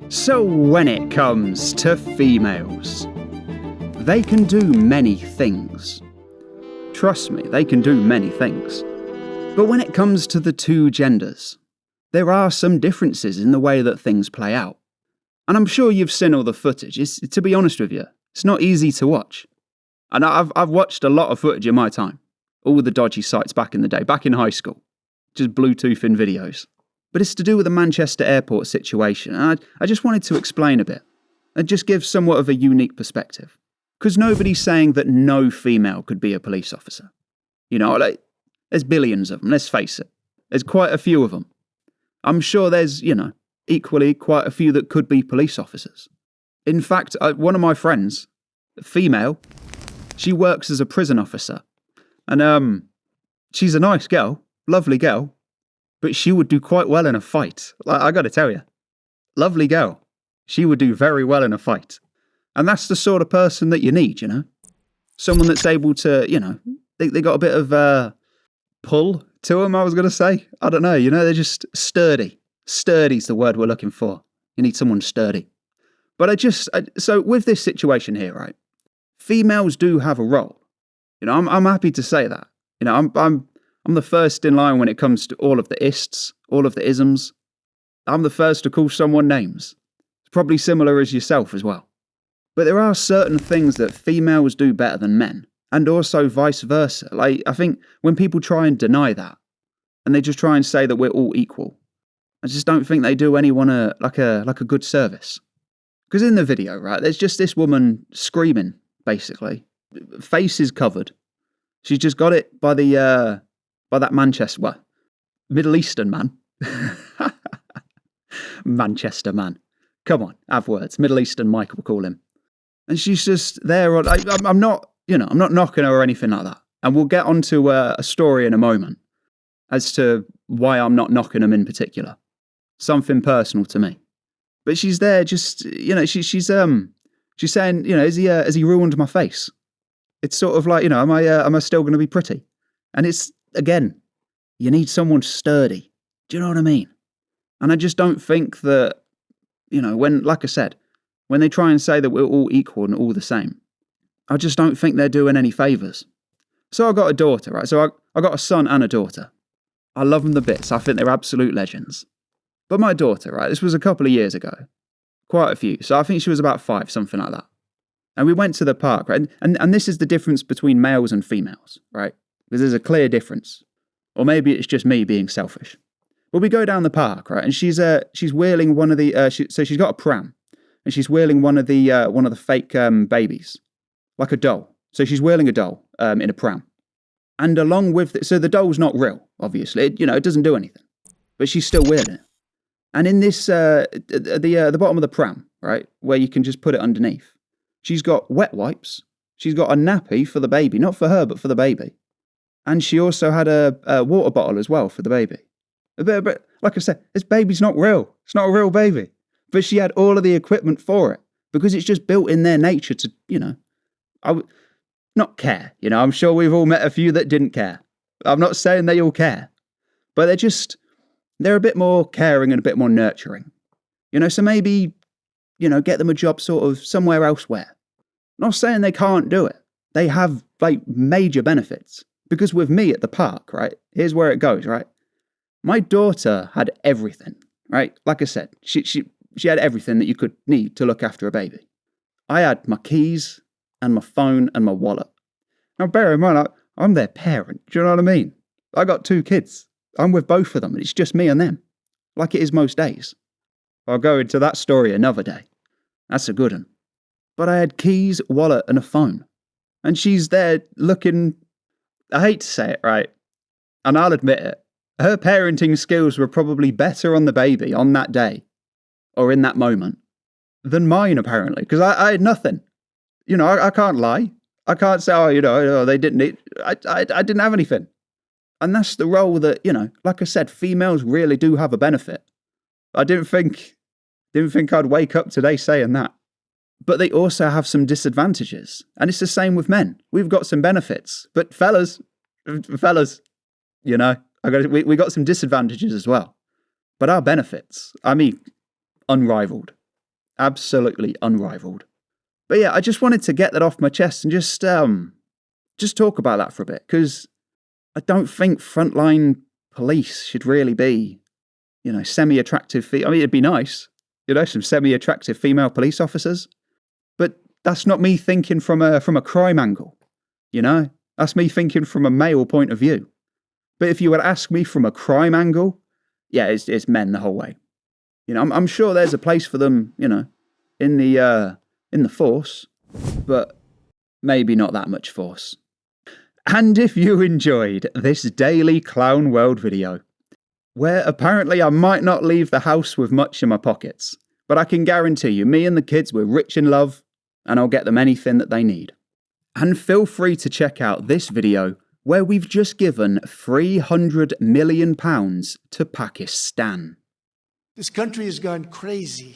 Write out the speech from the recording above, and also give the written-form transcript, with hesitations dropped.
So when it comes to females, they can do many things. Trust me, they can do many things. But when it comes to the two genders, there are some differences in the way that things play out. And I'm sure you've seen all the footage. To be honest with you, it's not easy to watch. And I've watched a lot of footage in my time. All the dodgy sites back in the day, back in high school. Just Bluetoothing videos. But it's to do with the Manchester airport situation. And I just wanted to explain a bit. And just give somewhat of a unique perspective. Because nobody's saying that no female could be a police officer. You know, like, there's billions of them, let's face it. There's quite a few of them. I'm sure there's, equally quite a few that could be police officers. In fact, one of my friends, female, she works as a prison officer. And she's a nice girl, lovely girl, but she would do quite well in a fight. I got to tell you, lovely girl. She would do very well in a fight. And that's the sort of person that you need, Someone that's able to, they got a bit of pull to them, I was going to say. I don't know, they're just sturdy. Sturdy's the word we're looking for. You need someone sturdy. But so with this situation here, right, females do have a role. I'm happy to say that. I'm the first in line when it comes to all of the ists, all of the isms. I'm the first to call someone names. It's probably similar as yourself as well. But there are certain things that females do better than men, and also vice versa. Like, I think when people try and deny that, and they just try and say that we're all equal, I just don't think they do anyone a good service. Because in the video, right, there's just this woman screaming, basically. Face is covered. She's just got it by that Middle Eastern man. Manchester man. Come on, have words. Middle Eastern Mike, we'll call him. And she's just there. I'm not knocking her or anything like that. And we'll get onto a story in a moment as to why I'm not knocking them in particular. Something personal to me. But she's there just, she's saying, has he ruined my face? It's sort of like, am I still going to be pretty? And it's, again, you need someone sturdy. Do you know what I mean? And I just don't think that, when, like I said, when they try and say that we're all equal and all the same, I just don't think they're doing any favours. So I've got a daughter, right? So I got a son and a daughter. I love them to bits. I think they're absolute legends. But my daughter, right, this was a couple of years ago. Quite a few. So I think she was about 5, something like that. And we went to the park, right? And this is the difference between males and females, right? Because there's a clear difference. Or maybe it's just me being selfish. But we go down the park, right? And she's wheeling one of the, so she's got a pram. And she's wheeling one of the fake babies. Like a doll. So she's wheeling a doll in a pram. And along with, so the doll's not real, obviously. It doesn't do anything. But she's still wheeling it. And in this, the bottom of the pram, right, where you can just put it underneath, she's got wet wipes. She's got a nappy for the baby. Not for her, but for the baby. And she also had a water bottle as well for the baby. But like I said, this baby's not real. It's not a real baby. But she had all of the equipment for it. Because it's just built in their nature to, not care. I'm sure we've all met a few that didn't care. I'm not saying they all care. But they're a bit more caring and a bit more nurturing. So maybe, get them a job sort of somewhere elsewhere. Not saying they can't do it. They have, major benefits. Because with me at the park, right, here's where it goes, right? My daughter had everything, right? Like I said, she had everything that you could need to look after a baby. I had my keys and my phone and my wallet. Now, bear in mind, I'm their parent. Do you know what I mean? I got 2 kids. I'm with both of them, and it's just me and them, like it is most days. I'll go into that story another day. That's a good one. But I had keys, wallet, and a phone. And she's there looking, I hate to say it, right? And I'll admit it. Her parenting skills were probably better on the baby on that day, or in that moment, than mine, apparently, because I had nothing. I can't lie. I can't say, they didn't need, I didn't have anything. And that's the role that, like I said, females really do have a benefit. I didn't think I'd wake up today saying that. But they also have some disadvantages. And it's the same with men. We've got some benefits. But fellas, we got some disadvantages as well. But our benefits, unrivaled. Absolutely unrivaled. But yeah, I just wanted to get that off my chest and just talk about that for a bit, because I don't think frontline police should really be, semi-attractive. I mean, it'd be nice, some semi-attractive female police officers. But that's not me thinking from a crime angle, That's me thinking from a male point of view. But if you were to ask me from a crime angle, yeah, it's men the whole way. I'm sure there's a place for them, in the force, but maybe not that much force. And if you enjoyed this daily Clown World video, where apparently I might not leave the house with much in my pockets, but I can guarantee you, me and the kids, we're rich in love, and I'll get them anything that they need. And feel free to check out this video where we've just given £300 million to Pakistan. This country has gone crazy.